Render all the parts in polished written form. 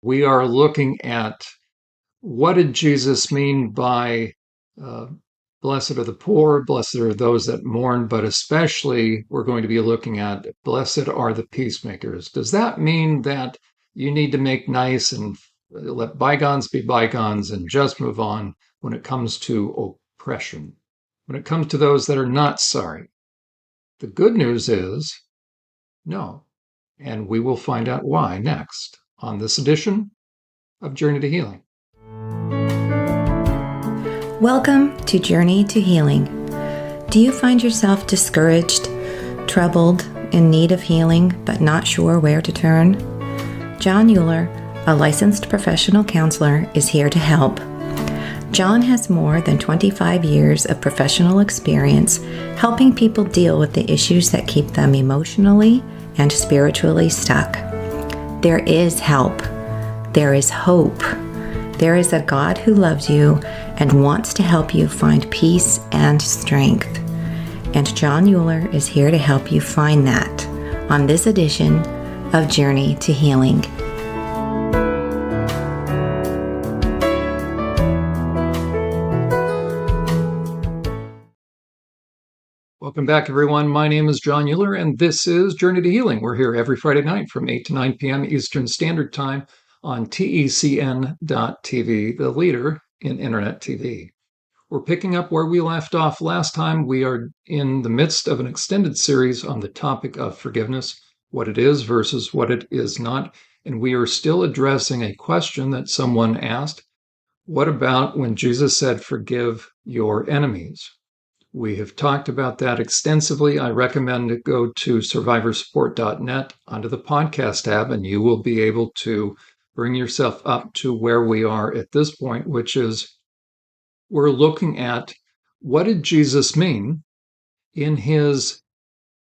We are looking at what did Jesus mean by uh, blessed are the poor, blessed are those that mourn, but especially we're going to be looking at blessed are the peacemakers. Does that mean that you need to make nice and let bygones be bygones and just move on when it comes to oppression, when it comes to those that are not sorry? The good news is no. And we will find out why next on this edition of Journey to Healing. Welcome to Journey to Healing. Do you find yourself discouraged, troubled, in need of healing, but not sure where to turn? Jon Uhler, a licensed professional counselor, is here to help. Jon has more than 25 years of professional experience helping people deal with the issues that keep them emotionally and spiritually stuck. There is help. There is hope. There is a God who loves you and wants to help you find peace and strength. And Jon Uhler is here to help you find that on this edition of Journey to Healing. Welcome back, everyone. My name is Jon Uhler, and this is Journey to Healing. We're here every Friday night from 8 to 9 p.m. Eastern Standard Time on TECN.TV, the leader in Internet TV. We're picking up where we left off last time. We are in the midst of an extended series on the topic of forgiveness, what it is versus what it is not. And we are still addressing a question that someone asked. What about when Jesus said, forgive your enemies? We have talked about that extensively. I recommend to go to survivorsupport.net onto the podcast tab, and you will be able to bring yourself up to where we are at this point, which is we're looking at what did Jesus mean in his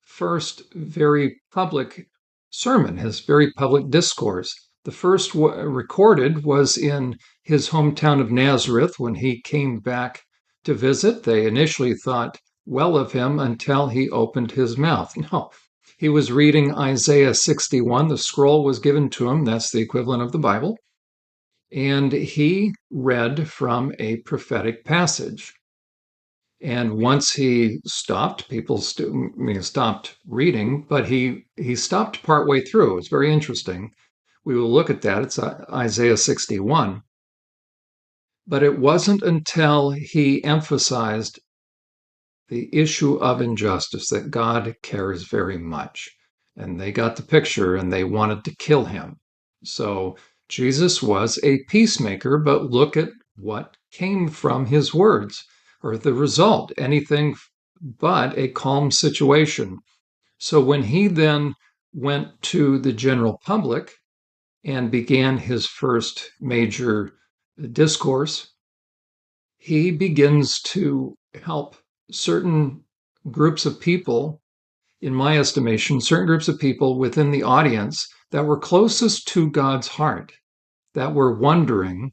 first very public sermon, his very public discourse. The first recorded was in his hometown of Nazareth when he came back to visit. They initially thought well of him until he opened his mouth. No, he was reading Isaiah 61. The scroll was given to him. That's the equivalent of the Bible. And he read from a prophetic passage. And once he stopped, people stopped reading, but he stopped partway through. It's very interesting. We will look at that. It's Isaiah 61. But it wasn't until he emphasized the issue of injustice that God cares very much. And they got the picture and they wanted to kill him. So Jesus was a peacemaker, but look at what came from his words, or the result, anything but a calm situation. So when he then went to the general public and began his first major discourse, he begins to help certain groups of people, in my estimation, certain groups of people within the audience that were closest to God's heart, that were wondering,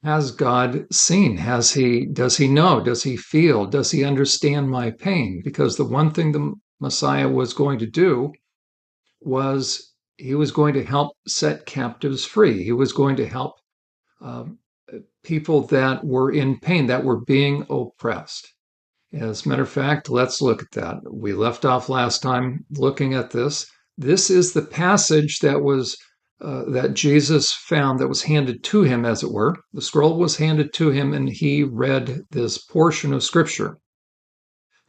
has God seen? Does he know? Does he feel? Does he understand my pain? Because the one thing the Messiah was going to do was he was going to help set captives free. He was going to help people that were in pain, that were being oppressed. As a matter of fact, let's look at that. We left off last time looking at this. This is the passage that was that Jesus found, that was handed to him, as it were. The scroll was handed to him, and he read this portion of Scripture.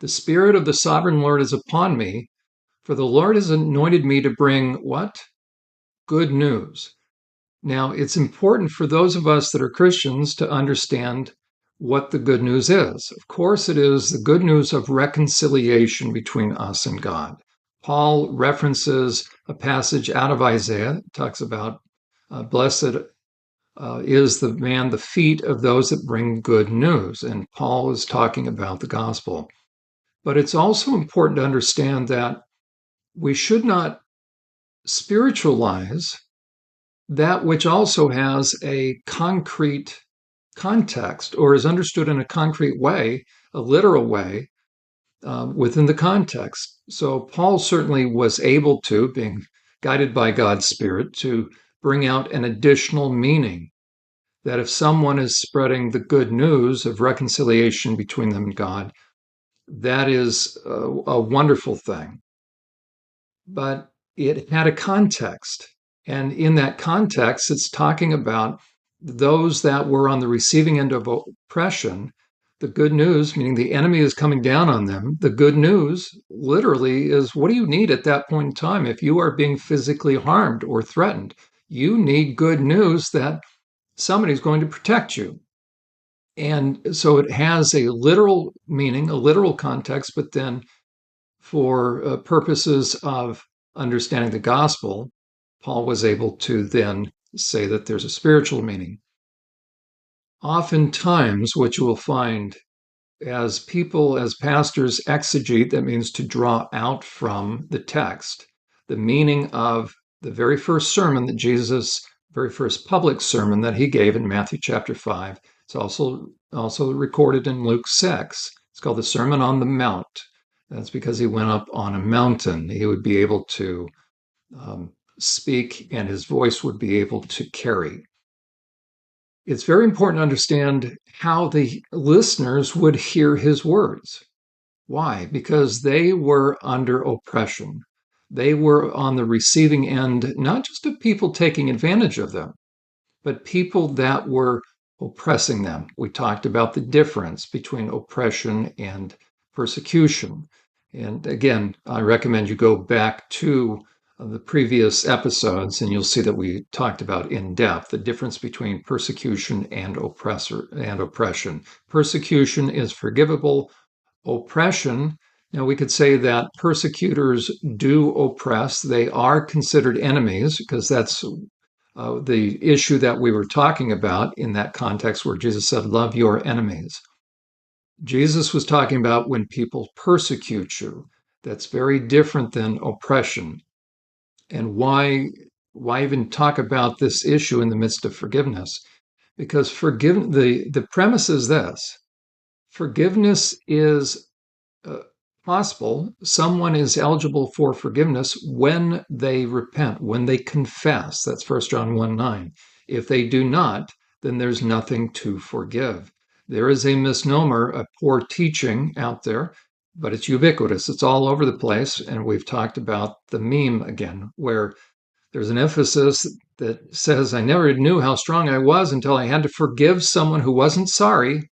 The Spirit of the Sovereign Lord is upon me, for the Lord has anointed me to bring what? Good news. Now, it's important for those of us that are Christians to understand what the good news is. Of course, it is the good news of reconciliation between us and God. Paul references a passage out of Isaiah. It talks about blessed is the man, the feet of those that bring good news. And Paul is talking about the gospel. But it's also important to understand that we should not spiritualize that which also has a concrete context or is understood in a concrete way, a literal way, within the context. So Paul certainly was able to, being guided by God's Spirit, to bring out an additional meaning. That if someone is spreading the good news of reconciliation between them and God, that is a wonderful thing. But it had a context. And in that context, it's talking about those that were on the receiving end of oppression. The good news, meaning the enemy is coming down on them. The good news, literally, is what do you need at that point in time? If you are being physically harmed or threatened, you need good news that somebody's going to protect you. And so it has a literal meaning, a literal context, but then for purposes of understanding the gospel, Paul was able to then say that there's a spiritual meaning. Oftentimes, what you will find as people, as pastors, exegete, that means to draw out from the text, the meaning of the very first sermon that Jesus, very first public sermon that he gave in Matthew chapter 5. It's also recorded in Luke 6. It's called the Sermon on the Mount. That's because he went up on a mountain. He would be able to speak, and his voice would be able to carry. It's very important to understand how the listeners would hear his words. Why? Because they were under oppression. They were on the receiving end, not just of people taking advantage of them, but people that were oppressing them. We talked about the difference between oppression and persecution. And again, I recommend you go back to the previous episodes, and you'll see that we talked about in depth the difference between persecution and oppression. Persecution is forgivable. Oppression, now we could say that persecutors do oppress. They are considered enemies because that's the issue that we were talking about in that context where Jesus said, love your enemies. Jesus was talking about when people persecute you. That's very different than oppression. And why even talk about this issue in the midst of forgiveness? Because the premise is this: forgiveness is possible. Someone is eligible for forgiveness when they repent, when they confess. That's 1 John 1:9. If they do not, then there's nothing to forgive. There is a misnomer, a poor teaching out there, but it's ubiquitous. It's all over the place. And we've talked about the meme again, where there's an emphasis that says, I never knew how strong I was until I had to forgive someone who wasn't sorry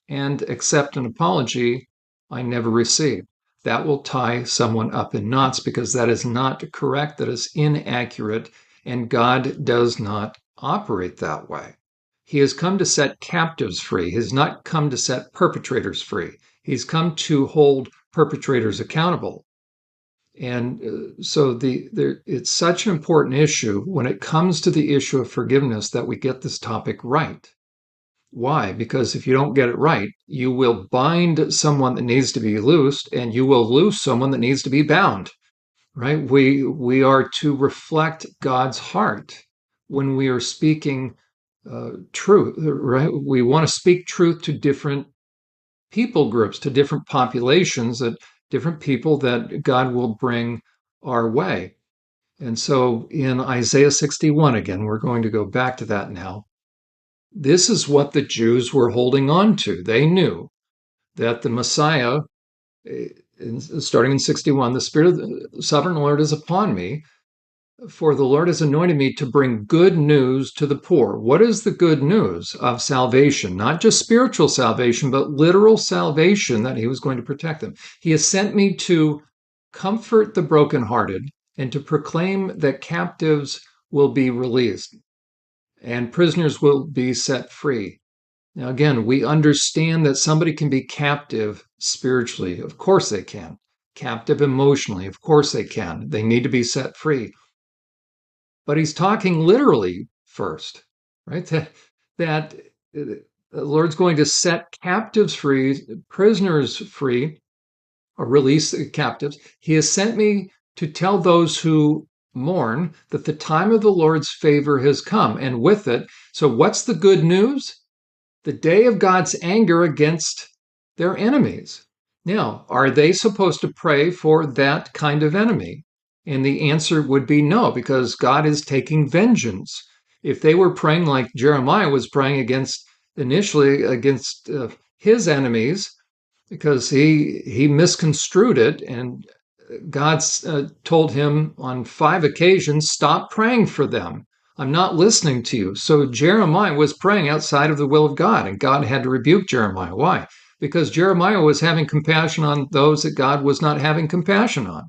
and accept an apology I never received. That will tie someone up in knots because that is not correct, that is inaccurate, and God does not operate that way. He has come to set captives free. He has not come to set perpetrators free. He's come to hold perpetrators accountable. And so it's such an important issue when it comes to the issue of forgiveness that we get this topic right. Why? Because if you don't get it right, you will bind someone that needs to be loosed, and you will loose someone that needs to be bound. Right? We are to reflect God's heart when we are speaking truth. Right? We want to speak truth to different people groups, to different populations, that different people that God will bring our way. And so in Isaiah 61, again, we're going to go back to that now. This is what the Jews were holding on to. They knew that the Messiah, starting in 61, the Spirit of the Sovereign Lord is upon me, for the Lord has anointed me to bring good news to the poor. What is the good news of salvation? Not just spiritual salvation, but literal salvation, that he was going to protect them. He has sent me to comfort the brokenhearted and to proclaim that captives will be released and prisoners will be set free. Now, again, we understand that somebody can be captive spiritually. Of course they can. Captive emotionally. Of course they can. They need to be set free. But he's talking literally first, right? That the Lord's going to set captives free, prisoners free, or release the captives. He has sent me to tell those who mourn that the time of the Lord's favor has come. And with it, so what's the good news? The day of God's anger against their enemies. Now, are they supposed to pray for that kind of enemy? And the answer would be no, because God is taking vengeance. If they were praying like Jeremiah was praying initially against his enemies, because he misconstrued it, and God told him on 5 occasions, stop praying for them. I'm not listening to you. So Jeremiah was praying outside of the will of God, and God had to rebuke Jeremiah. Why? Because Jeremiah was having compassion on those that God was not having compassion on.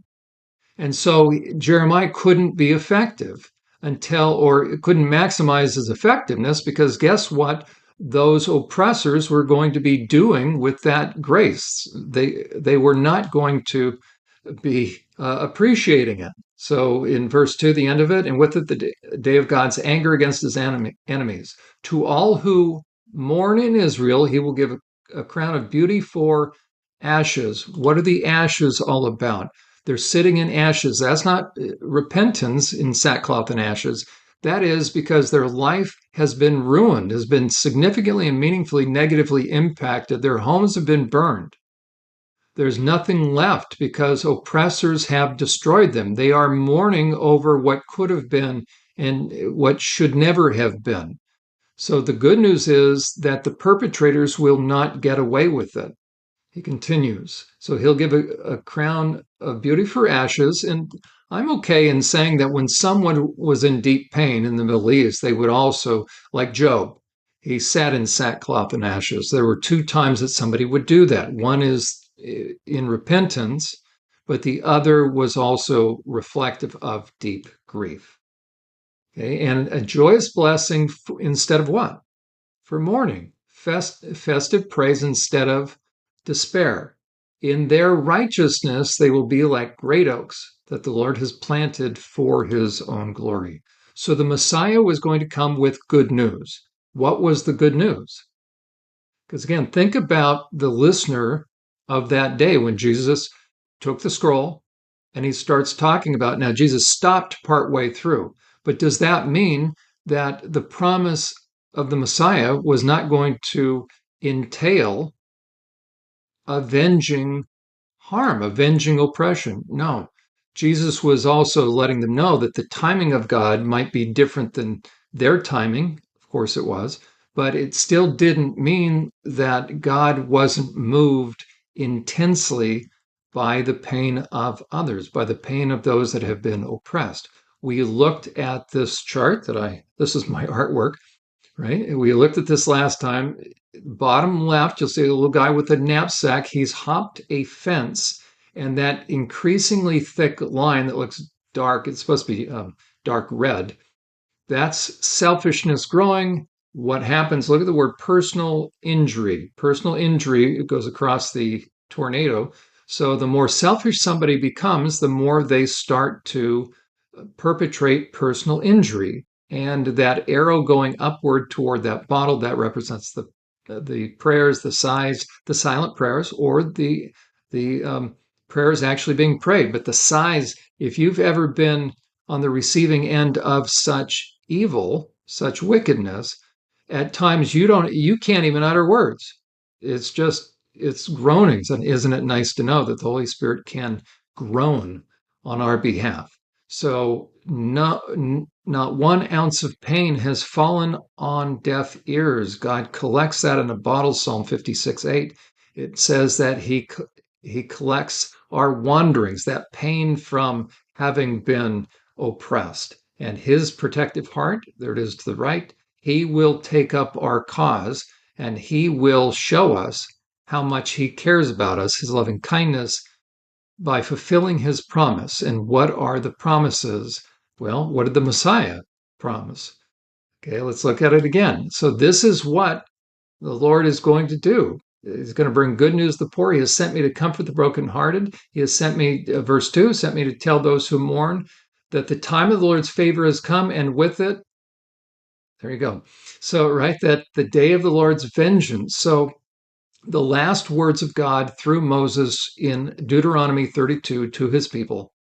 And so Jeremiah couldn't be effective or couldn't maximize his effectiveness, because guess what? Those oppressors were going to be doing with that grace. They were not going to be appreciating it. So in verse 2, the end of it, and with it the day of God's anger against his enemies. To all who mourn in Israel, he will give a crown of beauty for ashes. What are the ashes all about? They're sitting in ashes. That's not repentance in sackcloth and ashes. That is because their life has been ruined, has been significantly and meaningfully negatively impacted. Their homes have been burned. There's nothing left because oppressors have destroyed them. They are mourning over what could have been and what should never have been. So the good news is that the perpetrators will not get away with it. He continues. So he'll give a crown of beauty for ashes. And I'm okay in saying that when someone was in deep pain in the Middle East, they would also, like Job, he sat in sackcloth and ashes. There were 2 times that somebody would do that. One is in repentance, but the other was also reflective of deep grief. Okay, and a joyous blessing instead of what? For mourning, festive praise instead of despair. In their righteousness, they will be like great oaks that the Lord has planted for his own glory. So the Messiah was going to come with good news. What was the good news? Because again, think about the listener of that day when Jesus took the scroll and he starts talking about, now Jesus stopped partway through, but does that mean that the promise of the Messiah was not going to entail avenging harm, avenging oppression? No. Jesus was also letting them know that the timing of God might be different than their timing. Of course it was, but it still didn't mean that God wasn't moved intensely by the pain of others, by the pain of those that have been oppressed. We looked at this chart this is my artwork, right? We looked at this last time. Bottom left, you'll see a little guy with a knapsack. He's hopped a fence, and that increasingly thick line that looks dark, it's supposed to be dark red, that's selfishness growing. What happens? Look at the word personal injury. Personal injury, it goes across the tornado. So the more selfish somebody becomes, the more they start to perpetrate personal injury. And that arrow going upward toward that bottle, that represents the prayers, the silent prayers, or the prayers actually being prayed. But the sighs, if you've ever been on the receiving end of such evil, such wickedness, at times you can't even utter words. It's groanings. And isn't it nice to know that the Holy Spirit can groan on our behalf? So not 1 ounce of pain has fallen on deaf ears. God collects that in a bottle, Psalm 56:8. It says that he collects our wanderings, that pain from having been oppressed. And his protective heart, there it is to the right, he will take up our cause, and he will show us how much he cares about us, his loving kindness, by fulfilling his promise. And what are the promises? Well, what did the Messiah promise? Okay, let's look at it again. So this is what the Lord is going to do. He's going to bring good news to the poor. He has sent me to comfort the brokenhearted. He has sent me, verse 2, sent me to tell those who mourn that the time of the Lord's favor has come, and with it, there you go. So, right, that the day of the Lord's vengeance. So the last words of God through Moses in Deuteronomy 32 to his people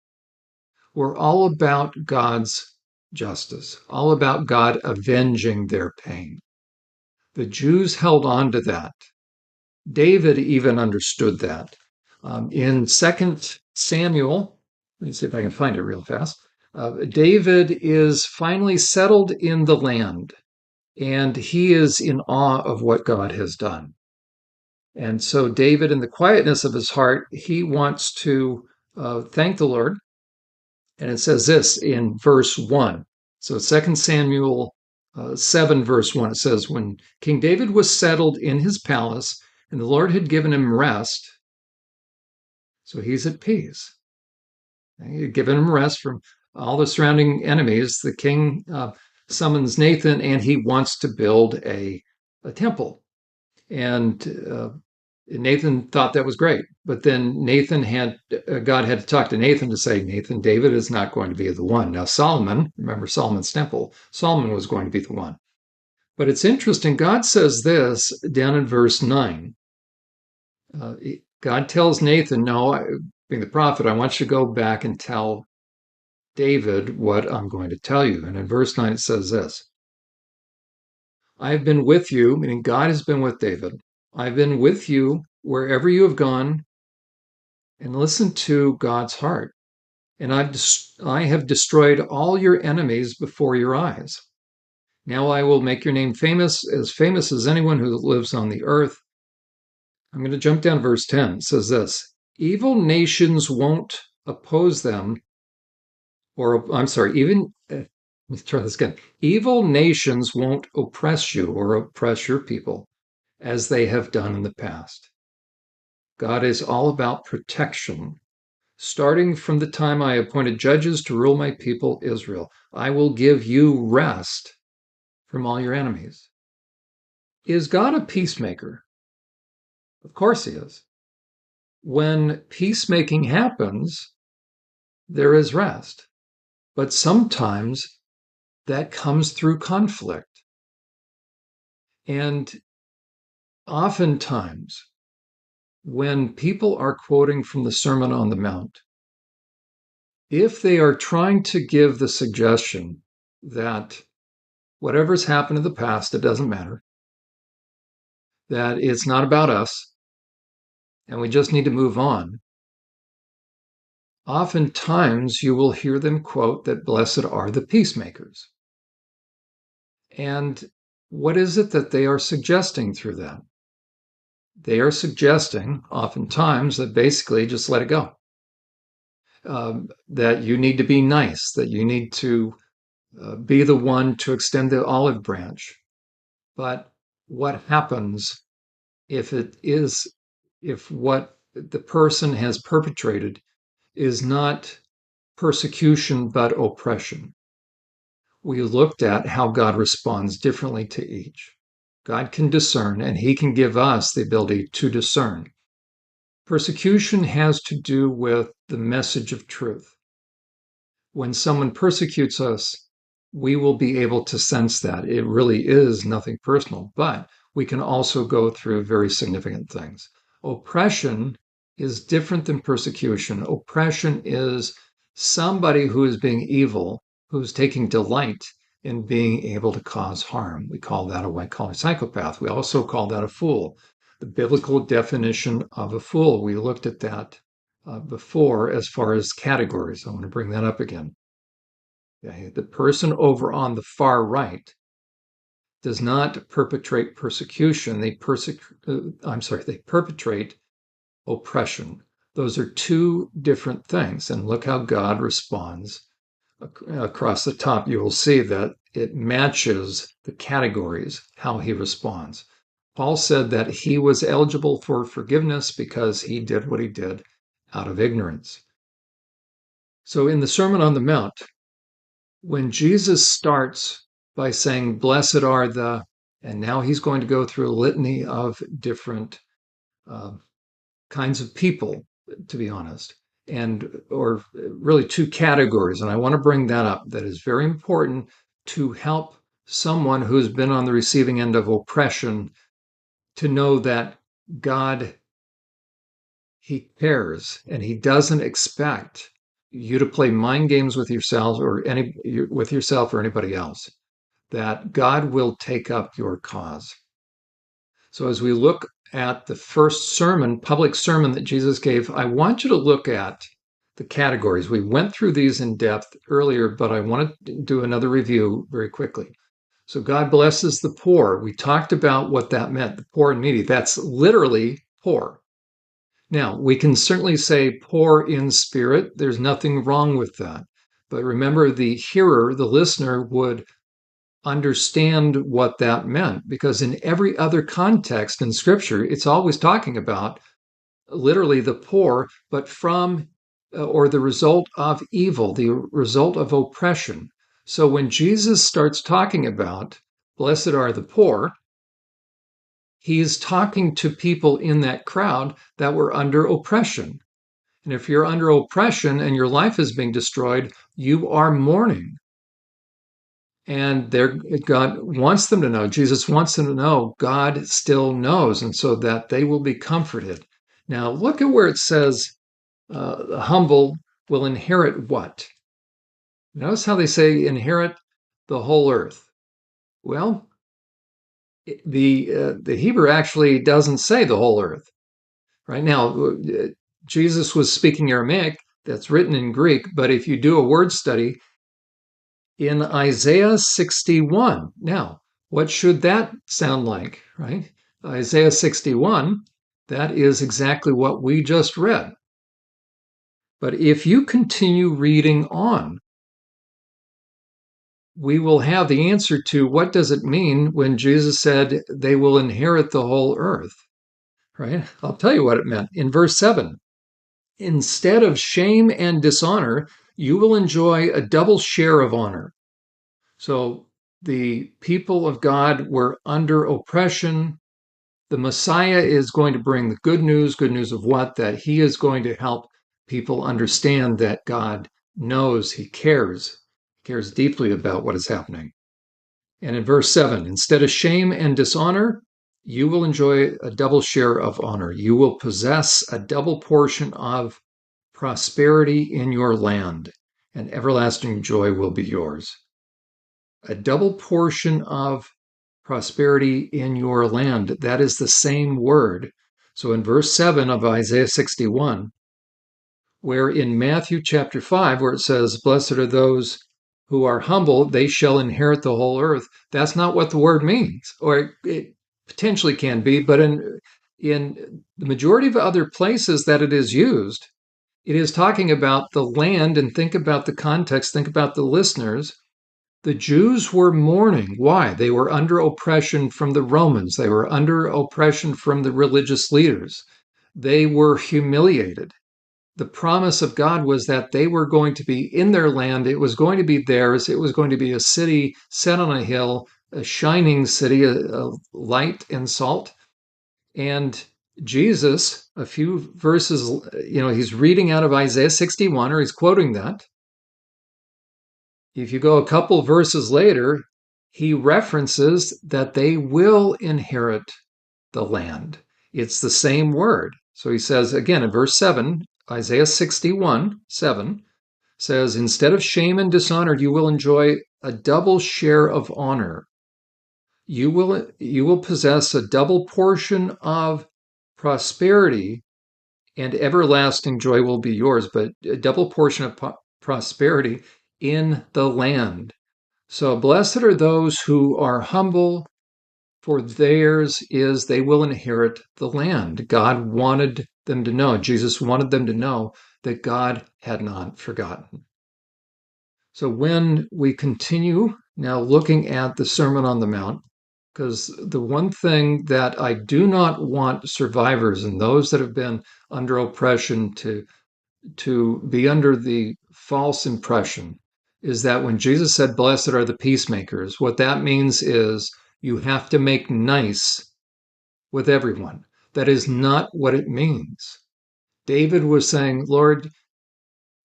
were all about God's justice, all about God avenging their pain. The Jews held on to that. David even understood that. In 2 Samuel Let me see if I can find it real fast. David is finally settled in the land, and he is in awe of what God has done. And so, David, in the quietness of his heart, he wants to thank the Lord. And it says this in verse 1. So, 2 Samuel 7, verse 1, it says, when King David was settled in his palace and the Lord had given him rest, so he's at peace. He had given him rest from all the surrounding enemies. The king summons Nathan and he wants to build a temple. And Nathan thought that was great. But then God had to talk to Nathan to say, Nathan, David is not going to be the one. Now, Solomon, remember Solomon's temple, Solomon was going to be the one. But it's interesting. God says this down in verse 9. God tells Nathan, no, being the prophet, I want you to go back and tell David what I'm going to tell you. And in verse 9, it says this. I've been with you, meaning God has been with David. I've been with you wherever you have gone, and listen to God's heart. And I have destroyed all your enemies before your eyes. Now I will make your name famous as anyone who lives on the earth. I'm going to jump down to verse 10. It says this, evil nations won't oppose them, let's try this again. Evil nations won't oppress you or oppress your people as they have done in the past. God is all about protection. Starting from the time I appointed judges to rule my people Israel, I will give you rest from all your enemies. Is God a peacemaker? Of course he is. When peacemaking happens, there is rest. But sometimes that comes through conflict. And oftentimes, when people are quoting from the Sermon on the Mount, if they are trying to give the suggestion that whatever's happened in the past, it doesn't matter, that it's not about us, and we just need to move on, oftentimes you will hear them quote that blessed are the peacemakers. And what is it that they are suggesting through that? They are suggesting oftentimes that basically just let it go. That you need to be nice, that you need to be the one to extend the olive branch. But what happens if what the person has perpetrated is not persecution but oppression? We looked at how God responds differently to each. God can discern, and he can give us the ability to discern. Persecution has to do with the message of truth. When someone persecutes us, we will be able to sense that. It really is nothing personal, but we can also go through very significant things. Oppression is different than persecution. Oppression is somebody who is being evil, who's taking delight in being able to cause harm. We call that a white-collar psychopath. We also call that a fool. The biblical definition of a fool, we looked at that before as far as categories. I want to bring that up again. Okay. The person over on the far right does not perpetrate persecution. They perpetrate oppression. Those are two different things. And look how God responds. Across the top, you will see that it matches the categories, how he responds. Paul said that he was eligible for forgiveness because he did what he did out of ignorance. So in the Sermon on the Mount, when Jesus starts by saying, blessed are the, and now he's going to go through a litany of different kinds of people, to be honest, or really two categories. And I want to bring that up. That is very important to help someone who's been on the receiving end of oppression to know that God, he cares, and he doesn't expect you to play mind games with yourself or anybody else. That God will take up your cause. So as we look at the first sermon, public sermon that Jesus gave, I want you to look at the categories. We went through these in depth earlier, but I want to do another review very quickly. So God blesses the poor. We talked about what that meant, the poor and needy. That's literally poor. Now, we can certainly say poor in spirit. There's nothing wrong with that. But remember, the hearer, the listener, would understand what that meant, because in every other context in Scripture, it's always talking about literally the poor, but from or the result of evil, the result of oppression. So when Jesus starts talking about blessed are the poor, he's talking to people in that crowd that were under oppression. And if you're under oppression and your life is being destroyed, you are mourning. And God wants them to know, Jesus wants them to know God still knows, and so that they will be comforted. Now, look at where it says the humble will inherit what? Notice how they say inherit the whole earth. Well, the Hebrew actually doesn't say the whole earth. Right now, Jesus was speaking Aramaic, that's written in Greek, but if you do a word study in Isaiah 61, now, what should that sound like, right? Isaiah 61, that is exactly what we just read. But if you continue reading on, we will have the answer to what does it mean when Jesus said they will inherit the whole earth, right? I'll tell you what it meant. In verse 7, instead of shame and dishonor, you will enjoy a double share of honor. So the people of God were under oppression. The Messiah is going to bring the good news of what? That he is going to help people understand that God knows, he cares deeply about what is happening. And in verse 7, instead of shame and dishonor, you will enjoy a double share of honor. You will possess a double portion of prosperity in your land, and everlasting joy will be yours. A double portion of prosperity in your land. That is the same word. So in verse 7 of Isaiah 61, where in Matthew chapter 5, where it says, blessed are those who are humble, they shall inherit the whole earth. That's not what the word means, or it potentially can be, but in the majority of other places that it is used, it is talking about the land. And think about the context, think about the listeners. The Jews were mourning. Why? They were under oppression from the Romans. They were under oppression from the religious leaders. They were humiliated. The promise of God was that they were going to be in their land. It was going to be theirs. It was going to be a city set on a hill, a shining city, a light and salt. And Jesus, a few verses, he's reading out of Isaiah 61, or he's quoting that. If you go a couple verses later, he references that they will inherit the land. It's the same word. So he says, again, in verse 7, Isaiah 61, 7, says, instead of shame and dishonor, you will enjoy a double share of honor. You will possess a double portion of prosperity, and everlasting joy will be yours, but a double portion of prosperity in the land. So blessed are those who are humble, for theirs is, they will inherit the land. God wanted them to know, Jesus wanted them to know that God had not forgotten. So when we continue now looking at the Sermon on the Mount, because the one thing that I do not want survivors and those that have been under oppression to be under the false impression is that when Jesus said, blessed are the peacemakers, what that means is you have to make nice with everyone. That is not what it means. David was saying, Lord,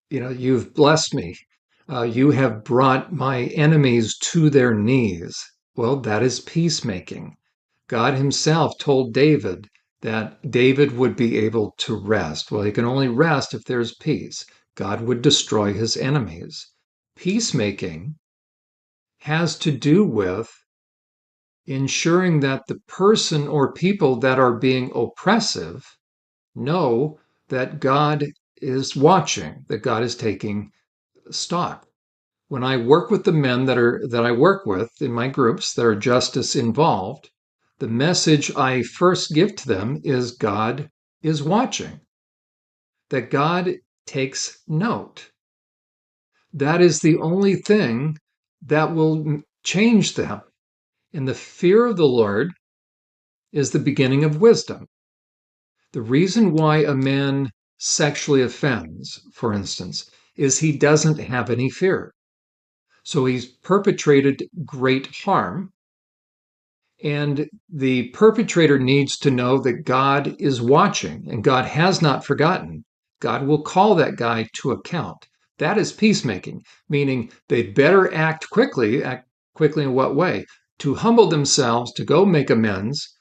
you've blessed me. You have brought my enemies to their knees. Well, that is peacemaking. God himself told David that David would be able to rest. Well, he can only rest if there's peace. God would destroy his enemies. Peacemaking has to do with ensuring that the person or people that are being oppressive know that God is watching, that God is taking stock. When I work with the men that I work with in my groups that are justice involved, the message I first give to them is God is watching, that God takes note. That is the only thing that will change them. And the fear of the Lord is the beginning of wisdom. The reason why a man sexually offends, for instance, is he doesn't have any fear. So he's perpetrated great harm. And the perpetrator needs to know that God is watching and God has not forgotten. God will call that guy to account. That is peacemaking, meaning they'd better act quickly. Act quickly in what way? To humble themselves, to go make amends.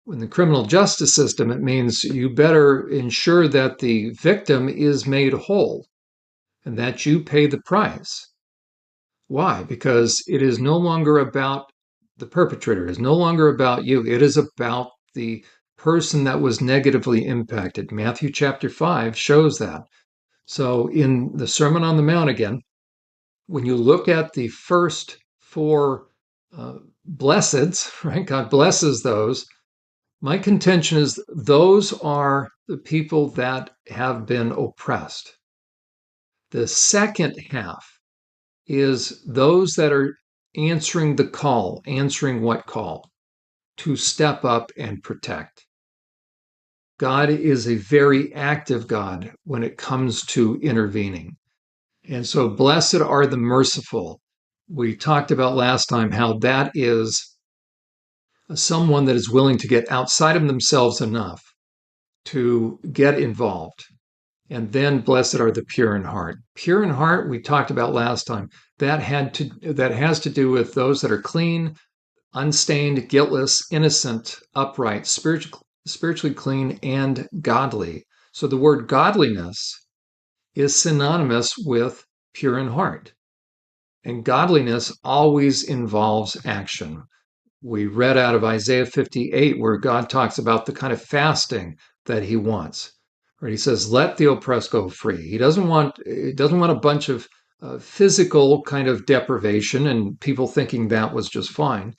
In the criminal justice system, it means you better ensure that the victim is made whole and that you pay the price. Why? Because it is no longer about the perpetrator, it is no longer about you. It is about the person that was negatively impacted. Matthew chapter 5 shows that. So in the Sermon on the Mount again, when you look at the first four blesseds, right? God blesses those. My contention is those are the people that have been oppressed. The second half is those that are answering the call, answering what call? To step up and protect. God is a very active God when it comes to intervening. And so, blessed are the merciful. We talked about last time how that is someone that is willing to get outside of themselves enough to get involved. And then blessed are the pure in heart. Pure in heart, we talked about last time. That has to do with those that are clean, unstained, guiltless, innocent, upright, spiritually clean, and godly. So the word godliness is synonymous with pure in heart. And godliness always involves action. We read out of Isaiah 58 where God talks about the kind of fasting that he wants. Right? He says, "Let the oppressed go free." He doesn't want a bunch of physical kind of deprivation and people thinking that was just fine.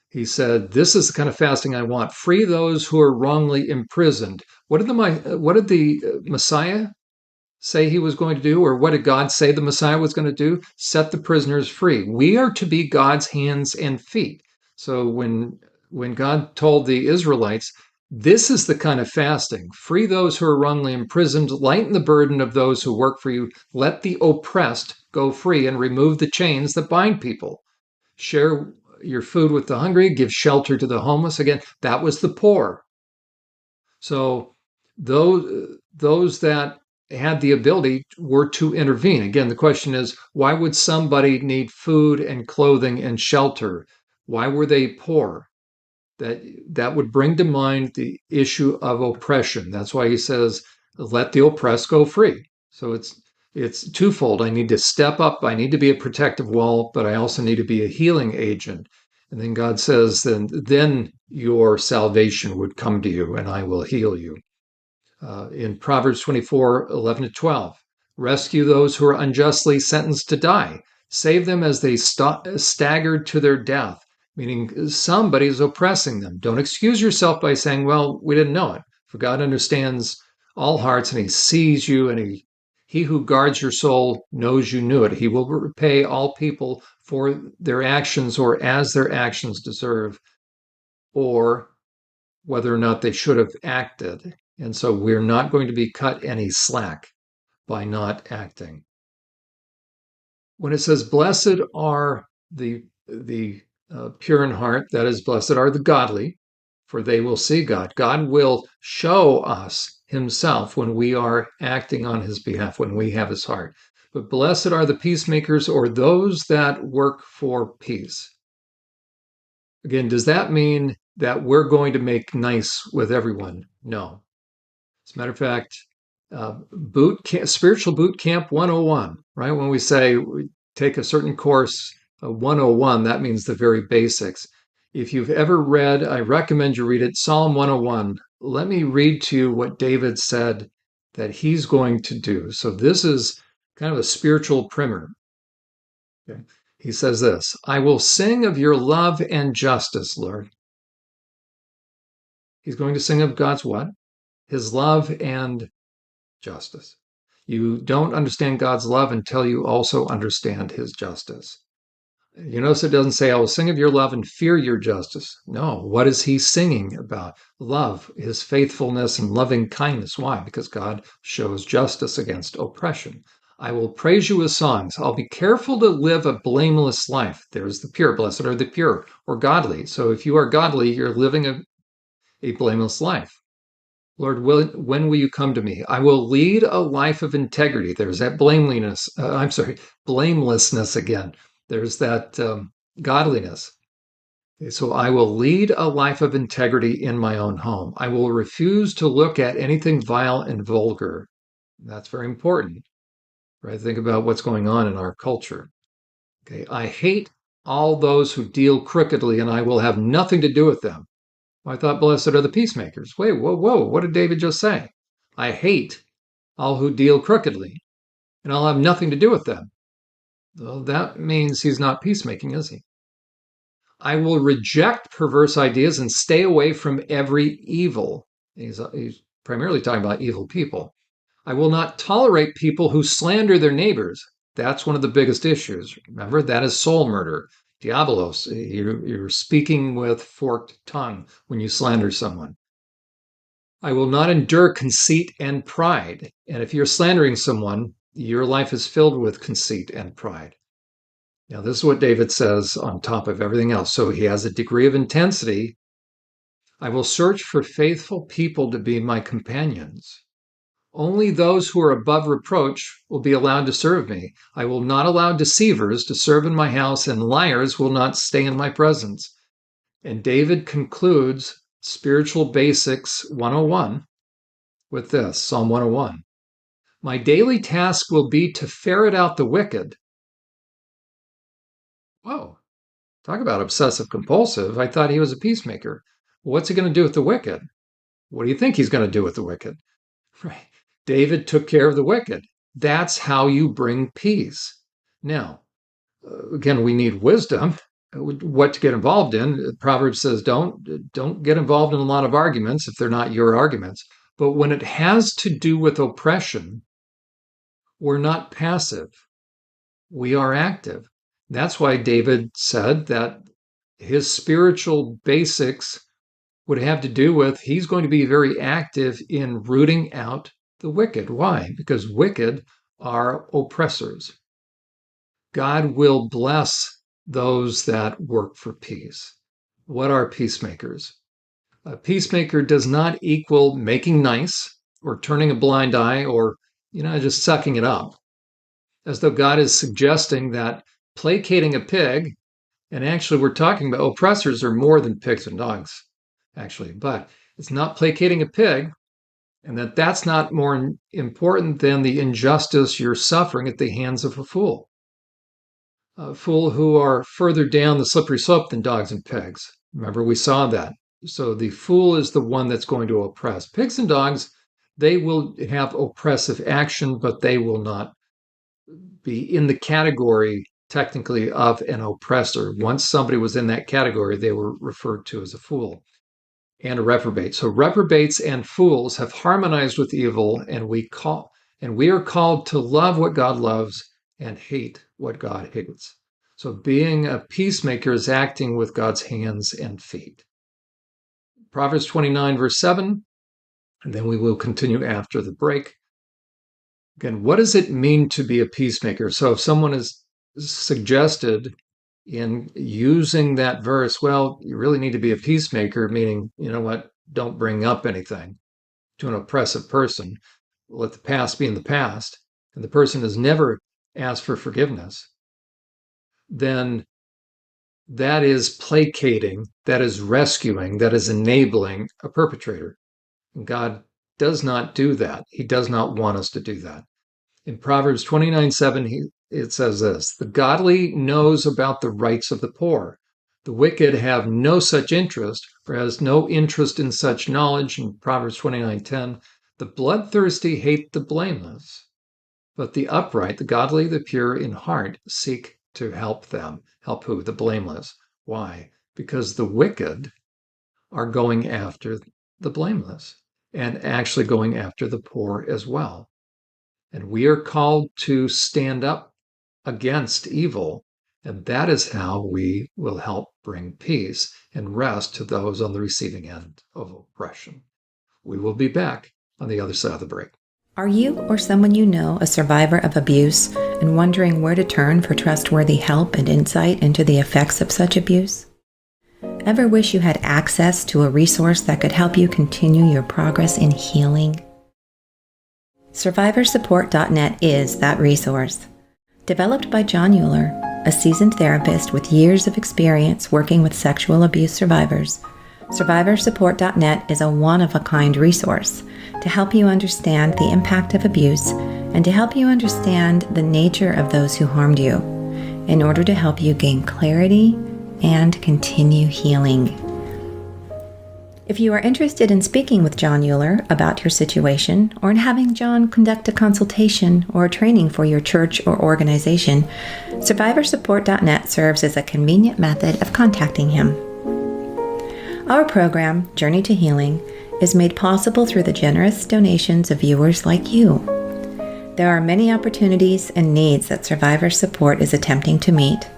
He said, "This is the kind of fasting I want. Free those who are wrongly imprisoned." What did the Messiah say he was going to do, or what did God say the Messiah was going to do? Set the prisoners free. We are to be God's hands and feet. So when God told the Israelites, this is the kind of fasting, free those who are wrongly imprisoned, lighten the burden of those who work for you, let the oppressed go free, and remove the chains that bind people. Share your food with the hungry, give shelter to the homeless. Again, that was the poor. So those that had the ability were to intervene. Again, the question is, why would somebody need food and clothing and shelter? Why were they poor? That would bring to mind the issue of oppression. That's why he says, let the oppressed go free. So it's twofold. I need to step up. I need to be a protective wall, but I also need to be a healing agent. And then God says, then your salvation would come to you and I will heal you. In Proverbs 24:11-12, rescue those who are unjustly sentenced to die. Save them as they staggered to their death, meaning somebody is oppressing them. Don't excuse yourself by saying, well, we didn't know it. For God understands all hearts and he sees you, and he who guards your soul knows you knew it. He will repay all people for their actions or as their actions deserve, or whether or not they should have acted. And so we're not going to be cut any slack by not acting. When it says, blessed are the pure in heart, that is, blessed are the godly, for they will see God. God will show us himself when we are acting on his behalf, when we have his heart. But blessed are the peacemakers, or those that work for peace. Again, does that mean that we're going to make nice with everyone? No. As a matter of fact, spiritual boot camp 101, right? When we say we take a certain course, 101, that means the very basics. If you've ever read, I recommend you read it, Psalm 101. Let me read to you what David said that he's going to do. So this is kind of a spiritual primer. Okay. He says this, I will sing of your love and justice, Lord. He's going to sing of God's what? His love and justice. You don't understand God's love until you also understand his justice. You notice it doesn't say, I will sing of your love and fear your justice. No, what is he singing about? Love, his faithfulness and loving kindness. Why? Because God shows justice against oppression. I will praise you with songs. I'll be careful to live a blameless life. There's the pure. Blessed are the pure or godly. So if you are godly, you're living a blameless life. Lord, when will you come to me? I will lead a life of integrity. There's that blamelessness again. There's that godliness. So I will lead a life of integrity in my own home. I will refuse to look at anything vile and vulgar. That's very important, right? Think about what's going on in our culture. Okay, I hate all those who deal crookedly, and I will have nothing to do with them. I thought, blessed are the peacemakers. Wait, whoa, what did David just say? I hate all who deal crookedly, and I'll have nothing to do with them. Well, that means he's not peacemaking, is he? I will reject perverse ideas and stay away from every evil. He's primarily talking about evil people. I will not tolerate people who slander their neighbors. That's one of the biggest issues. Remember, that is soul murder. Diabolos, you're speaking with forked tongue when you slander someone. I will not endure conceit and pride. And if you're slandering someone, your life is filled with conceit and pride. Now, this is what David says on top of everything else. So he has a degree of intensity. I will search for faithful people to be my companions. Only those who are above reproach will be allowed to serve me. I will not allow deceivers to serve in my house, and liars will not stay in my presence. And David concludes Spiritual Basics 101 with this, Psalm 101. My daily task will be to ferret out the wicked. Whoa, talk about obsessive compulsive. I thought he was a peacemaker. What's he going to do with the wicked? What do you think he's going to do with the wicked? Right. David took care of the wicked. That's how you bring peace. Now, again, we need wisdom, what to get involved in. Proverbs says don't get involved in a lot of arguments if they're not your arguments. But when it has to do with oppression, we're not passive. We are active. That's why David said that his spiritual basics would have to do with he's going to be very active in rooting out the wicked. Why? Because wicked are oppressors. God will bless those that work for peace. What are peacemakers? A peacemaker does not equal making nice or turning a blind eye or, just sucking it up. As though God is suggesting that placating a pig, and actually we're talking about oppressors are more than pigs and dogs, actually, but it's not placating a pig, and that's not more important than the injustice you're suffering at the hands of a fool. A fool who are further down the slippery slope than dogs and pigs. Remember, we saw that. So the fool is the one that's going to oppress. Pigs and dogs, they will have oppressive action, but they will not be in the category technically of an oppressor. Once somebody was in that category, they were referred to as a fool and a reprobate. So reprobates and fools have harmonized with evil, and we are called to love what God loves and hate what God hates. So being a peacemaker is acting with God's hands and feet. Proverbs 29, verse 7, and then we will continue after the break. Again, what does it mean to be a peacemaker? So if someone is suggested in using that verse, well, you really need to be a peacemaker, meaning, don't bring up anything to an oppressive person. Let the past be in the past, and the person has never asked for forgiveness, then that is placating, that is rescuing, that is enabling a perpetrator. And God does not do that. He does not want us to do that. In Proverbs 29:7, it says this, the godly knows about the rights of the poor. The wicked have no such interest, or has no interest in such knowledge. In Proverbs 29:10, The bloodthirsty hate the blameless, but the upright, the godly, the pure in heart seek to help them. Help who? The blameless. Why? Because the wicked are going after the blameless and actually going after the poor as well. And we are called to stand up against evil, and that is how we will help bring peace and rest to those on the receiving end of oppression. We will be back on the other side of the break. Are you or someone you know a survivor of abuse and wondering where to turn for trustworthy help and insight into the effects of such abuse? Ever wish you had access to a resource that could help you continue your progress in healing? SurvivorSupport.net is that resource. Developed by Jon Uhler, a seasoned therapist with years of experience working with sexual abuse survivors, SurvivorSupport.net is a one-of-a-kind resource to help you understand the impact of abuse and to help you understand the nature of those who harmed you in order to help you gain clarity and continue healing. If you are interested in speaking with Jon Uhler about your situation or in having Jon conduct a consultation or a training for your church or organization, SurvivorSupport.net serves as a convenient method of contacting him. Our program, Journey to Healing, is made possible through the generous donations of viewers like you. There are many opportunities and needs that Survivor Support is attempting to meet,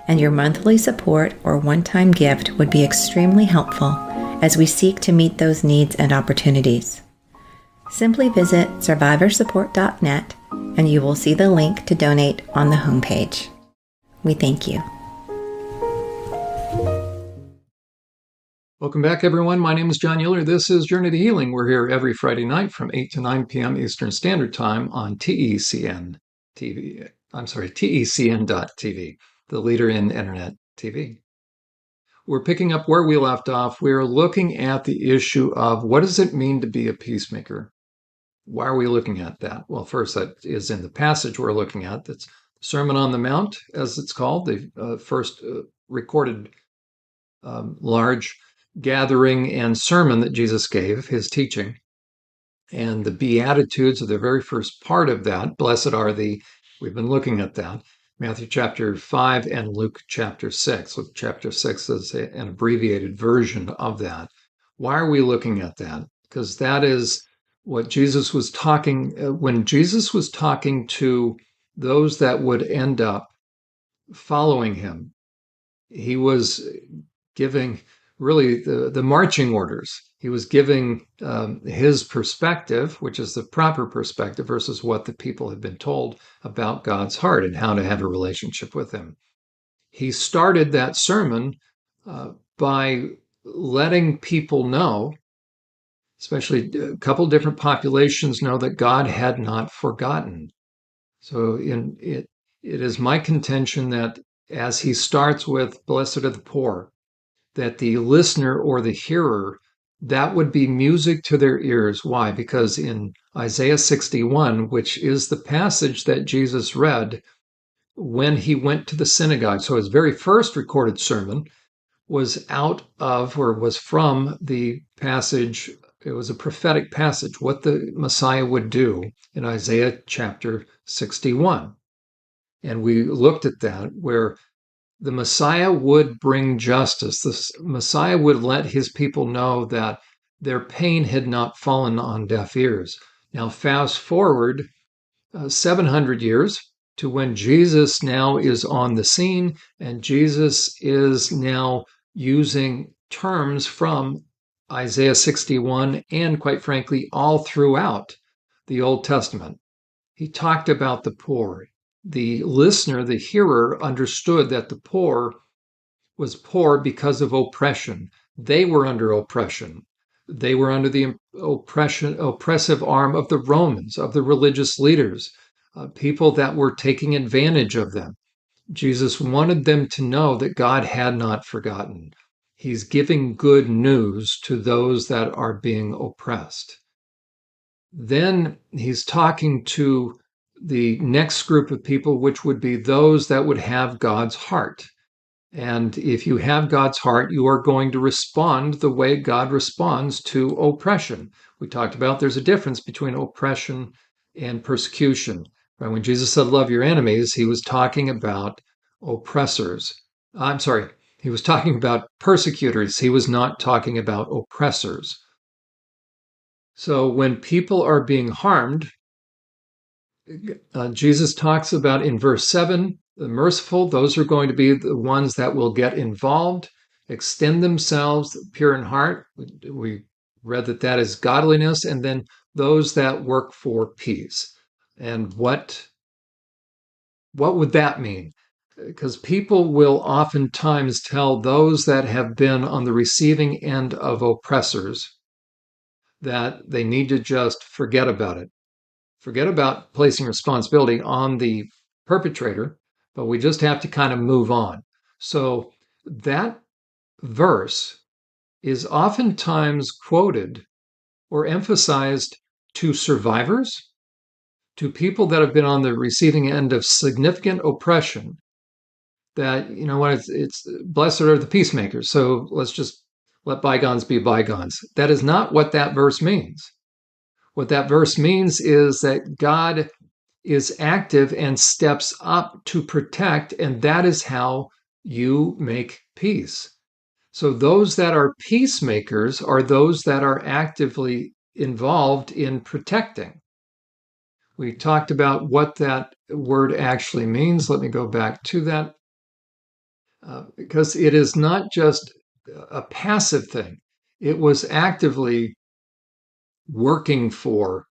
and your monthly support or one-time gift would be extremely helpful as we seek to meet those needs and opportunities. Simply visit SurvivorSupport.net and you will see the link to donate on the homepage. We thank you. Welcome back, everyone. My name is Jon Uhler. This is Journey to Healing. We're here every Friday night from 8 to 9 p.m. Eastern Standard Time on TECN TV. TECN.TV, the leader in Internet TV. We're picking up where we left off. We're looking at the issue of what does it mean to be a peacemaker? Why are we looking at that? Well, first, that is in the passage we're looking at. That's Sermon on the Mount, as it's called, the first recorded large gathering and sermon that Jesus gave, his teaching. And the Beatitudes are the very first part of that. Blessed are the, we've been looking at that. Matthew chapter 5 and Luke chapter 6. So chapter 6 is an abbreviated version of that. Why are we looking at that? Because that is what Jesus was talking, when Jesus was talking to those that would end up following him, he was giving really the marching orders. He was giving his perspective, which is the proper perspective versus what the people had been told about God's heart and how to have a relationship with him. He started that sermon by letting people know, especially a couple different populations, know that God had not forgotten. So it is my contention that as he starts with, blessed are the poor, that the listener or the hearer, that would be music to their ears. Why? Because in Isaiah 61, which is the passage that Jesus read when he went to the synagogue, so his very first recorded sermon was out of, or was from the passage, it was a prophetic passage, what the Messiah would do in Isaiah chapter 61. And we looked at that, where the Messiah would bring justice. The Messiah would let his people know that their pain had not fallen on deaf ears. Now, fast forward 700 years to when Jesus now is on the scene, and Jesus is now using terms from Isaiah 61 and, quite frankly, all throughout the Old Testament. He talked about the poor. The listener, the hearer, understood that the poor was poor because of oppression. They were under oppression. They were under the oppressive arm of the Romans, of the religious leaders, people that were taking advantage of them. Jesus wanted them to know that God had not forgotten. He's giving good news to those that are being oppressed. Then he's talking to the next group of people, which would be those that would have God's heart. And if you have God's heart, you are going to respond the way God responds to oppression. We talked about there's a difference between oppression and persecution. Right? When Jesus said, love your enemies, he was talking about oppressors. I'm sorry, he was talking about persecutors. He was not talking about oppressors. So when people are being harmed, Jesus talks about in verse 7, the merciful, those are going to be the ones that will get involved, extend themselves, pure in heart. We read that is godliness, and then those that work for peace. And what would that mean? Because people will oftentimes tell those that have been on the receiving end of oppressors that they need to just forget about it. Forget about placing responsibility on the perpetrator, but we just have to kind of move on. So that verse is oftentimes quoted or emphasized to survivors, to people that have been on the receiving end of significant oppression, that, you know what, it's blessed are the peacemakers. So let's just let bygones be bygones. That is not what that verse means. What that verse means is that God is active and steps up to protect, and that is how you make peace. So those that are peacemakers are those that are actively involved in protecting. We talked about what that word actually means. Let me go back to that, because it is not just a passive thing. It was actively working for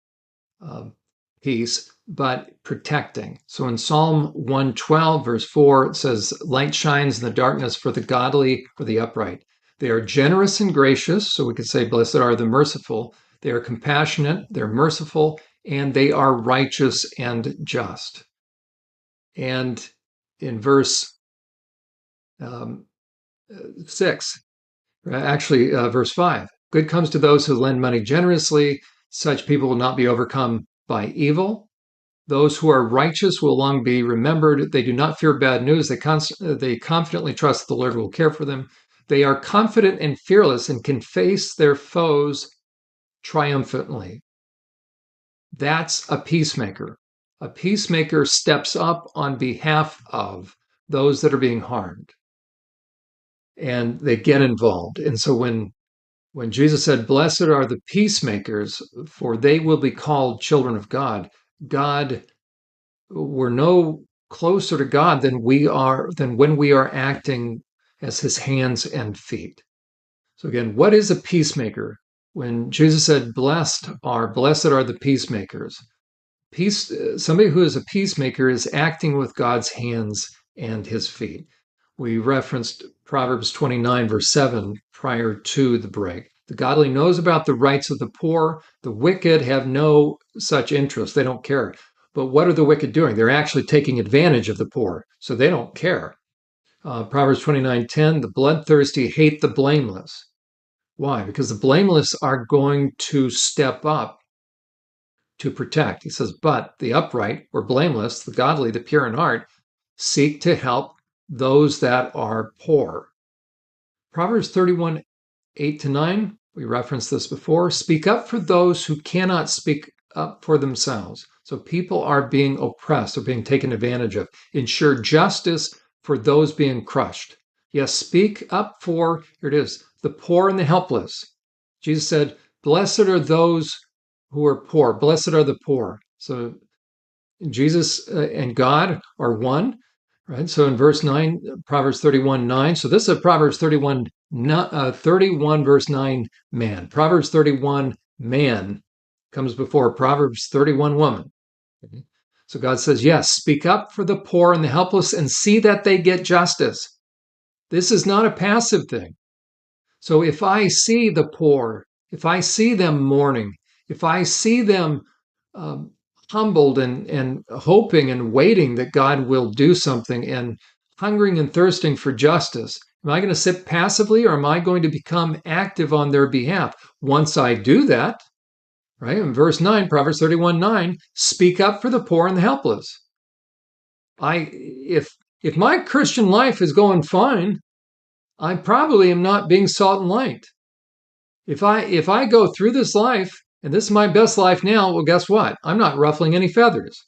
peace, but protecting. So in Psalm 112, verse 4, it says, light shines in the darkness for the godly or the upright. They are generous and gracious. So we could say, blessed are the merciful. They are compassionate, they're merciful, and they are righteous and just. And in verse 6, actually, verse 5, good comes to those who lend money generously. Such people will not be overcome by evil. Those who are righteous will long be remembered. They do not fear bad news. They confidently trust that the Lord will care for them. They are confident and fearless and can face their foes triumphantly. That's a peacemaker. A peacemaker steps up on behalf of those that are being harmed, and they get involved. And so when Jesus said, blessed are the peacemakers, for they will be called children of God, we're no closer to God than when we are acting as his hands and feet. So again, what is a peacemaker? When Jesus said, blessed are the peacemakers. Somebody who is a peacemaker is acting with God's hands and his feet. We referenced Proverbs 29, verse 7 prior to the break. The godly knows about the rights of the poor. The wicked have no such interest. They don't care. But what are the wicked doing? They're actually taking advantage of the poor, so they don't care. Proverbs 29:10, the bloodthirsty hate the blameless. Why? Because the blameless are going to step up to protect. He says, but the upright or blameless, the godly, the pure in heart, seek to help those that are poor. Proverbs 31, 8-9, we referenced this before. Speak up for those who cannot speak up for themselves. So people are being oppressed or being taken advantage of. Ensure justice for those being crushed. Yes, speak up for, here it is, the poor and the helpless. Jesus said, blessed are those who are poor. Blessed are the poor. So Jesus and God are one. Right. So in verse 9, Proverbs 31:9. So this is a Proverbs 31, 31 verse 9 man. Proverbs 31 man comes before Proverbs 31 woman. Okay. So God says, yes, speak up for the poor and the helpless and see that they get justice. This is not a passive thing. So if I see the poor, if I see them mourning, if I see them humbled and hoping and waiting that God will do something and hungering and thirsting for justice, am I going to sit passively or am I going to become active on their behalf? Once I do that, right, in verse 9, Proverbs 31:9, speak up for the poor and the helpless. If if my Christian life is going fine, I probably am not being salt and light. If I go through this life and this is my best life now, well, guess what? I'm not ruffling any feathers.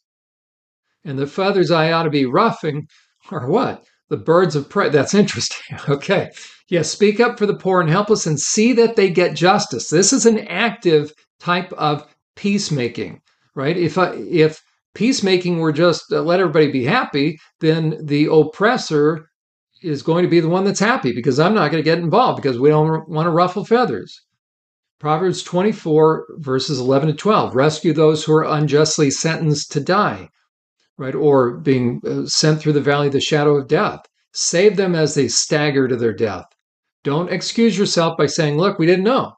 And the feathers I ought to be ruffling are what? The birds of prey. That's interesting. Okay. Yes, speak up for the poor and helpless and see that they get justice. This is an active type of peacemaking, right? If peacemaking were just let everybody be happy, then the oppressor is going to be the one that's happy because I'm not going to get involved because we don't want to ruffle feathers. Proverbs 24, verses 11 to 12. Rescue those who are unjustly sentenced to die, right? Or being sent through the valley of the shadow of death. Save them as they stagger to their death. Don't excuse yourself by saying, look, we didn't know.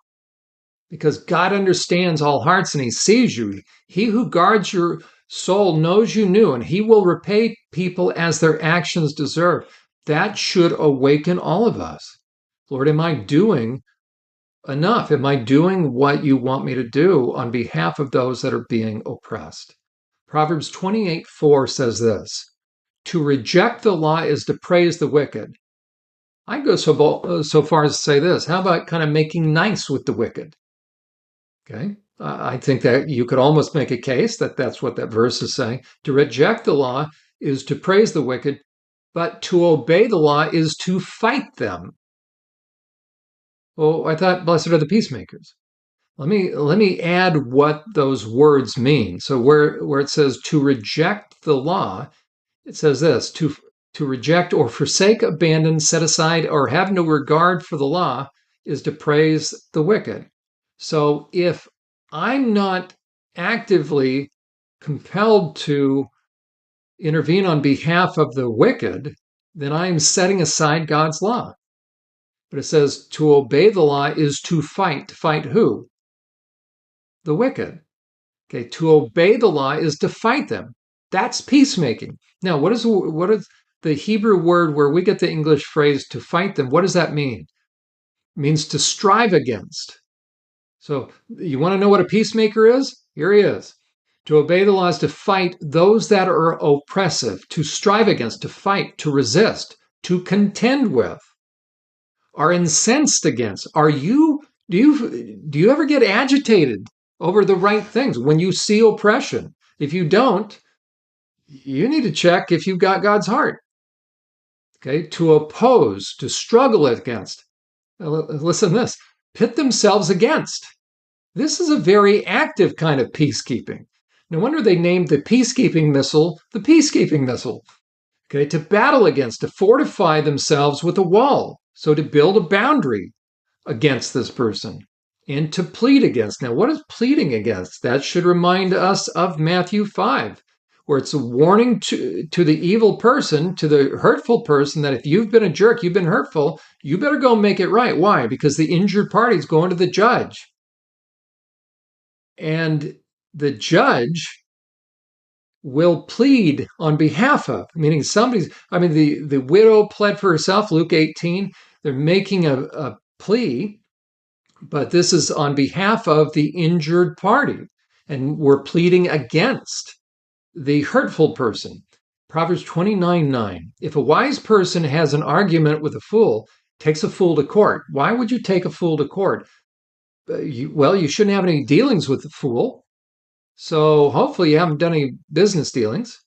Because God understands all hearts and he sees you. He who guards your soul knows you knew, and he will repay people as their actions deserve. That should awaken all of us. Lord, am I doing enough? Am I doing what you want me to do on behalf of those that are being oppressed? Proverbs 28:4 says this, to reject the law is to praise the wicked. I go so far as to say this, how about kind of making nice with the wicked? Okay, I think that you could almost make a case that that's what that verse is saying. To reject the law is to praise the wicked, but to obey the law is to fight them. Oh, I thought blessed are the peacemakers. Let me add what those words mean. So where it says to reject the law, it says this, to reject or forsake, abandon, set aside, or have no regard for the law is to praise the wicked. So if I'm not actively compelled to intervene on behalf of the wicked, then I'm setting aside God's law. But it says to obey the law is to fight. To fight who? The wicked. Okay, to obey the law is to fight them. That's peacemaking. Now, what is the Hebrew word where we get the English phrase to fight them? What does that mean? It means to strive against. So you want to know what a peacemaker is? Here he is. To obey the law is to fight those that are oppressive, to strive against, to fight, to resist, to contend with, are incensed against. Do you ever get agitated over the right things when you see oppression? If you don't, you need to check if you've got God's heart. Okay, to oppose, to struggle against. Listen to this, pit themselves against. This is a very active kind of peacekeeping. No wonder they named the peacekeeping missile the peacekeeping missile. Okay, to battle against, to fortify themselves with a wall. So to build a boundary against this person and to plead against. Now, what is pleading against? That should remind us of Matthew 5, where it's a warning to the evil person, to the hurtful person, that if you've been a jerk, you've been hurtful, you better go make it right. Why? Because the injured party is going to the judge. And the judge will plead on behalf of, meaning the widow pled for herself, Luke 18. They're making a plea, but this is on behalf of the injured party. And we're pleading against the hurtful person. Proverbs 29:9. If a wise person has an argument with a fool, takes a fool to court. Why would you take a fool to court? You shouldn't have any dealings with the fool. So hopefully you haven't done any business dealings.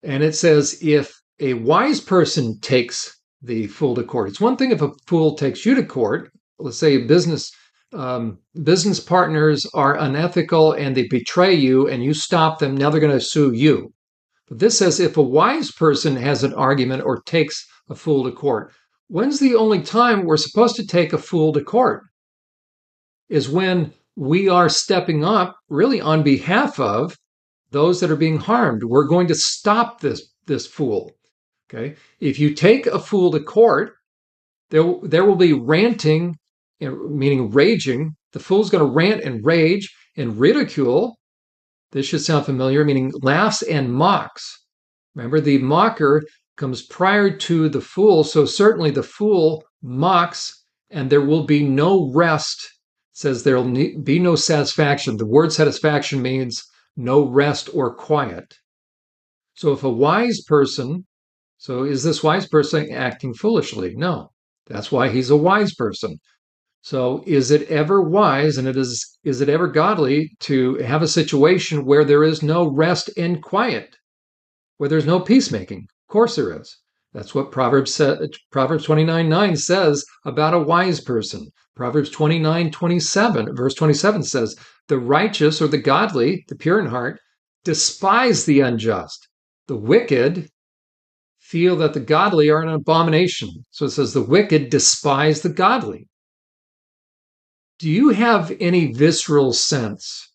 And it says if a wise person takes the fool to court. It's one thing if a fool takes you to court. Let's say business partners are unethical and they betray you and you stop them. Now they're going to sue you. But this says if a wise person has an argument or takes a fool to court. When's the only time we're supposed to take a fool to court? Is when we are stepping up really on behalf of those that are being harmed. We're going to stop this fool. Okay. If you take a fool to court, there will be ranting, meaning raging. The fool's going to rant and rage and ridicule. This should sound familiar, meaning laughs and mocks. Remember, the mocker comes prior to the fool, so certainly the fool mocks, and there will be no rest. It says there will be no satisfaction. The word satisfaction means no rest or quiet. So if a wise person So is this wise person acting foolishly? No. That's why he's a wise person. So is it ever wise and is it ever godly to have a situation where there is no rest and quiet, where there's no peacemaking? Of course there is. That's what Proverbs 29:9 says about a wise person. Proverbs 29:27, verse 27 says, the righteous or the godly, the pure in heart, despise the unjust. The wicked feel that the godly are an abomination. So it says the wicked despise the godly. Do you have any visceral sense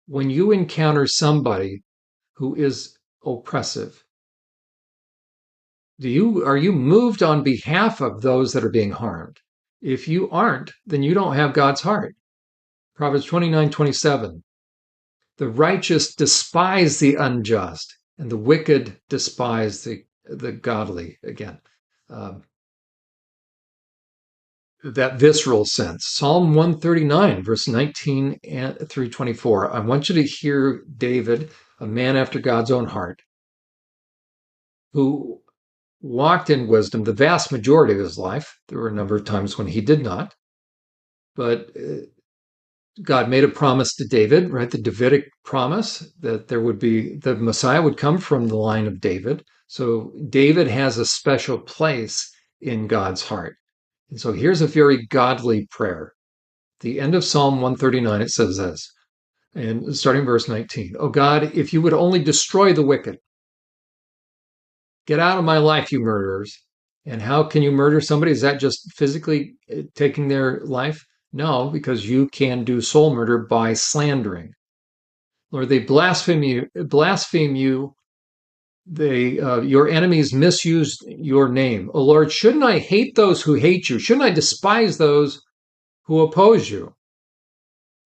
when you encounter somebody who is oppressive? Are you moved on behalf of those that are being harmed? If you aren't, then you don't have God's heart. Proverbs 29:27. The righteous despise the unjust, and the wicked despise the godly. Again, that visceral sense. Psalm 139, verse 19 through 24. I want you to hear David, a man after God's own heart, who walked in wisdom the vast majority of his life. There were a number of times when he did not. But God made a promise to David, right? The Davidic promise that the Messiah would come from the line of David. So David has a special place in God's heart. And so here's a very godly prayer. The end of Psalm 139, it says this, and starting verse 19. Oh God, if you would only destroy the wicked, get out of my life, you murderers. And how can you murder somebody? Is that just physically taking their life? No, because you can do soul murder by slandering. Lord, they blaspheme you. Your enemies misuse your name. Oh Lord, shouldn't I hate those who hate you? Shouldn't I despise those who oppose you?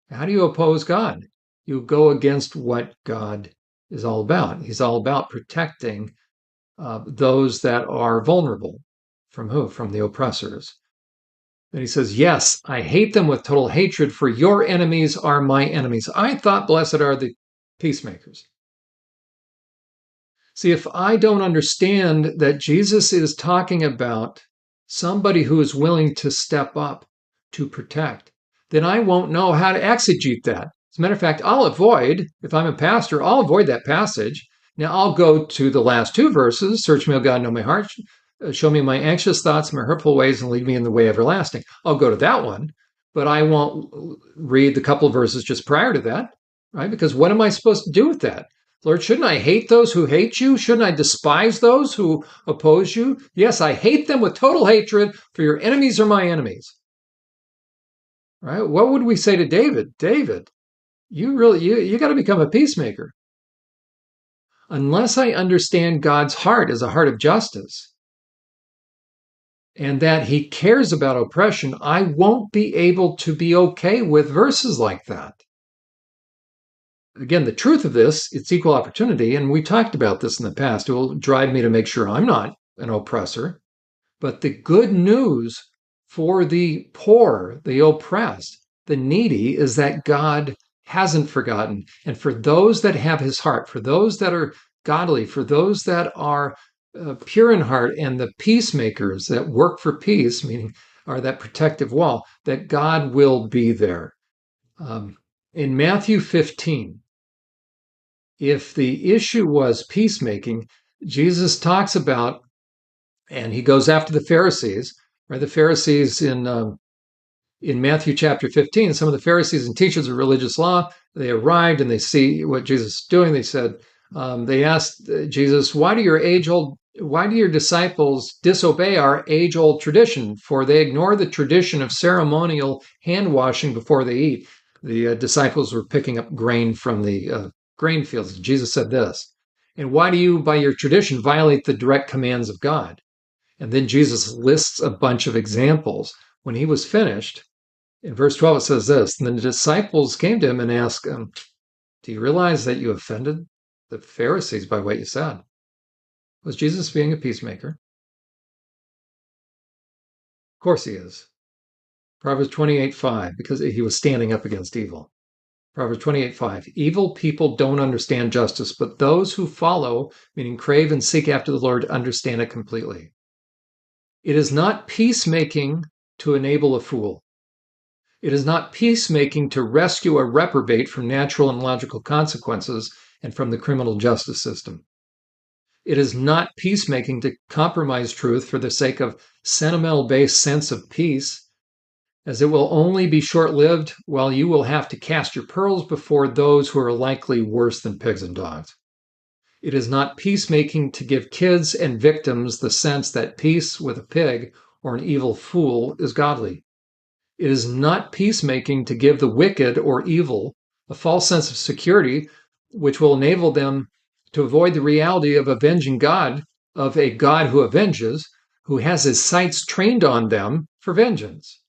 How do you oppose God? You go against what God is all about. He's all about protecting those that are vulnerable. From who? From the oppressors. And he says, yes, I hate them with total hatred, for your enemies are my enemies. I thought blessed are the peacemakers. See, if I don't understand that Jesus is talking about somebody who is willing to step up to protect, then I won't know how to exegete that. As a matter of fact, if I'm a pastor, I'll avoid that passage. Now I'll go to the last two verses, search me, O God, know my heart, show me my anxious thoughts, my hurtful ways, and lead me in the way everlasting. I'll go to that one, but I won't read the couple of verses just prior to that, right? Because what am I supposed to do with that? Lord, shouldn't I hate those who hate you? Shouldn't I despise those who oppose you? Yes, I hate them with total hatred, for your enemies are my enemies. Right? What would we say to David? David, you got to become a peacemaker. Unless I understand God's heart as a heart of justice and that he cares about oppression, I won't be able to be okay with verses like that. Again, the truth of this, it's equal opportunity, and we talked about this in the past. It will drive me to make sure I'm not an oppressor. But the good news for the poor, the oppressed, the needy is that God hasn't forgotten. And for those that have his heart, for those that are godly, for those that are pure in heart, and the peacemakers that work for peace, meaning are that protective wall, that God will be there. In Matthew 15, if the issue was peacemaking, Jesus talks about, and he goes after the Pharisees, right? The Pharisees in Matthew chapter 15, some of the Pharisees and teachers of religious law, they arrived and they see what Jesus is doing. They said, they asked Jesus, why do your disciples disobey our age-old tradition? For they ignore the tradition of ceremonial hand washing before they eat. The disciples were picking up grain from the grain fields. Jesus said this, and why do you, by your tradition, violate the direct commands of God? And then Jesus lists a bunch of examples. When he was finished, in verse 12, it says this, and the disciples came to him and asked him, do you realize that you offended the Pharisees by what you said? Was Jesus being a peacemaker? Of course he is. Proverbs 28:5, because he was standing up against evil. Proverbs 28:5. Evil people don't understand justice, but those who follow, meaning crave and seek after the Lord, understand it completely. It is not peacemaking to enable a fool. It is not peacemaking to rescue a reprobate from natural and logical consequences and from the criminal justice system. It is not peacemaking to compromise truth for the sake of sentimental-based sense of peace, as it will only be short-lived, while you will have to cast your pearls before those who are likely worse than pigs and dogs. It is not peacemaking to give kids and victims the sense that peace with a pig or an evil fool is godly. It is not peacemaking to give the wicked or evil a false sense of security, which will enable them to avoid the reality of avenging God, of a God who avenges, who has his sights trained on them for vengeance.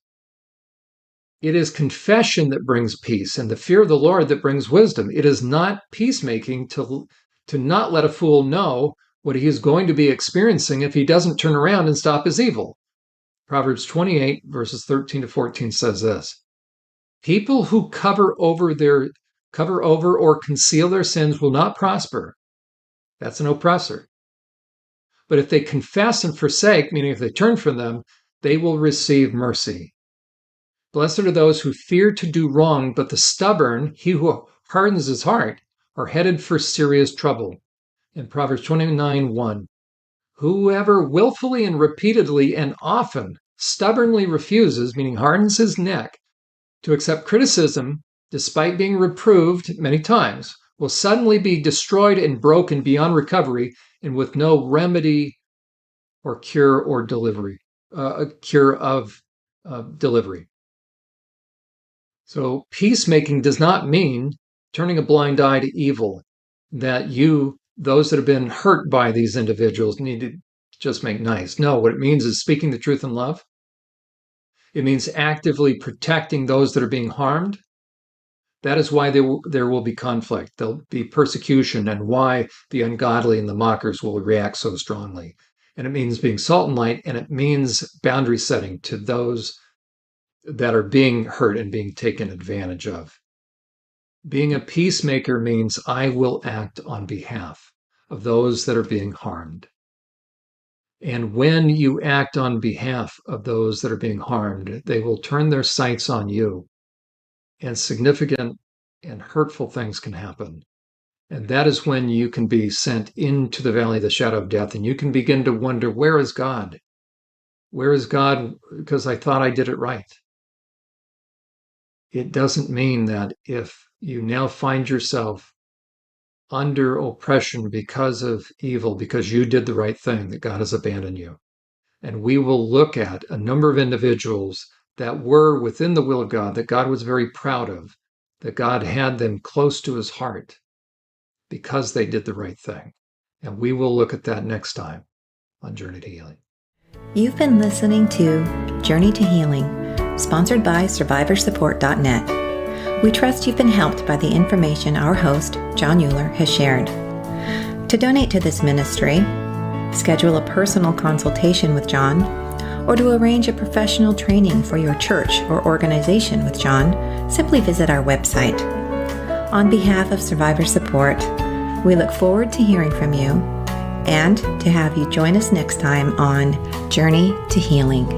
It is confession that brings peace and the fear of the Lord that brings wisdom. It is not peacemaking to not let a fool know what he is going to be experiencing if he doesn't turn around and stop his evil. Proverbs 28, verses 13 to 14 says this: people who cover over or conceal their sins will not prosper. That's an oppressor. But if they confess and forsake, meaning if they turn from them, they will receive mercy. Blessed are those who fear to do wrong, but the stubborn, he who hardens his heart, are headed for serious trouble. In Proverbs 29:1, whoever willfully and repeatedly and often stubbornly refuses, meaning hardens his neck, to accept criticism, despite being reproved many times, will suddenly be destroyed and broken beyond recovery and with no remedy or cure or delivery, delivery. So peacemaking does not mean turning a blind eye to evil, that those that have been hurt by these individuals, need to just make nice. No, what it means is speaking the truth in love. It means actively protecting those that are being harmed. That is why there will be conflict. There'll be persecution, and why the ungodly and the mockers will react so strongly. And it means being salt and light, and it means boundary setting to those that are being hurt and being taken advantage of. Being a peacemaker means I will act on behalf of those that are being harmed. And when you act on behalf of those that are being harmed, they will turn their sights on you, and significant and hurtful things can happen. And that is when you can be sent into the valley of the shadow of death, and you can begin to wonder, where is God? Where is God? Because I thought I did it right. It doesn't mean that if you now find yourself under oppression because of evil, because you did the right thing, that God has abandoned you. And we will look at a number of individuals that were within the will of God, that God was very proud of, that God had them close to his heart because they did the right thing. And we will look at that next time on Journey to Healing. You've been listening to Journey to Healing, sponsored by SurvivorSupport.net. We trust you've been helped by the information our host, Jon Uhler, has shared. To donate to this ministry, schedule a personal consultation with Jon, or to arrange a professional training for your church or organization with Jon, simply visit our website. On behalf of Survivor Support, we look forward to hearing from you and to have you join us next time on Journey to Healing.